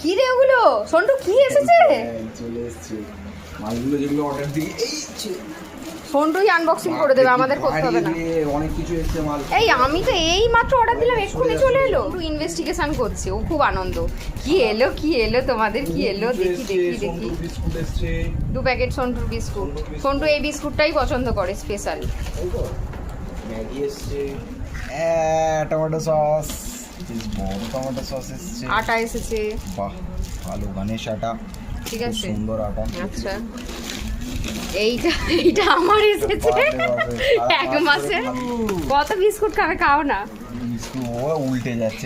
কি রে ওগুলো? সন্টু কি এসেছে? চলে এসেছে মালগুলো যেগুলো অর্ডার দিই। এই সন্টুই আনবক্সিং করে দেবে, আমাদের করতে হবে না। অনেক কিছু এসেছে মাল। এই আমি তো এই মাত্র অর্ডার দিলাম, এক্ষুনি চলে এলো। একটু ইনভেস্টিগেশন করছে, ও খুব আনন্দ। কি এলো তোমাদের, কি এলো দেখি দেখি দেখি। বিস্কুট এসেছে 2 প্যাকেট সন্টুর বিস্কুট। সন্টু এই বিস্কুটটাই পছন্দ করে স্পেশাল। ম্যাগি এসেছে, টমেটো সস, বড় টমেটো সস এসেছে, আটা এসেছে। বাহ ভালো গণেশ আটা, ঠিক খুব আছে, সুন্দর আটা। আচ্ছা এইটা আমার এসেছে এক মাসে। কত বিস্কুট খাবে, খাও না। বিস্কুট ও উল্টে যাচ্ছে।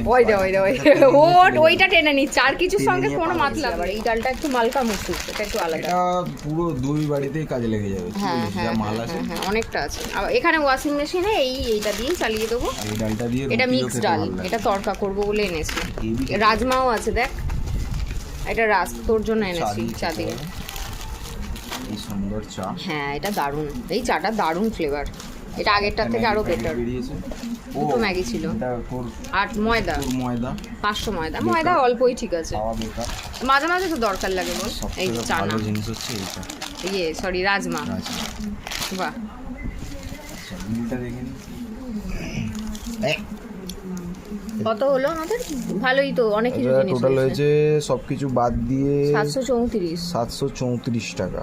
ওইটা টেনে নিচ্ছে, আর কিছুর সঙ্গে কোনো মাতলাব নেই। এই ডালটা একটু মালকা মুসুর, এটা একটু আলাদা। এটা পুরো দুই বাড়িতেই কাজে লেগে যাবে। হ্যাঁ যা মাল আছে অনেকটা আছে। আর এখানে ওয়াশিং মেশিনে এইটা দিয়েই চালিয়ে দেবো। এই ডালটা দিয়ে এটা মিক্স ডাল, এটা তড়কা করবো বলে এনেছি। রাজমাও আছে দেখ, এটা তোর জন্য এনেছি চা দিয়ে। এই সুন্দর চা, হ্যাঁ এটা দারুণ, এই চাটা দারুণ ফ্লেভার। এটা আগেরটার থেকে আরো বেটার। দুটো ম্যাগি ছিল, আর ময়দা 500 ময়দা অল্পই ঠিক আছে, মাঝে মাঝে তো দরকার লাগে বল। এই চানা জিনিস হচ্ছে এইটা, সরি রাজমা। বাহ কত হলো আমাদের? ভালোই তো, অনেক কিছু জিনিস টোটাল হয়েছে সবকিছু বাদ দিয়ে 734 টাকা।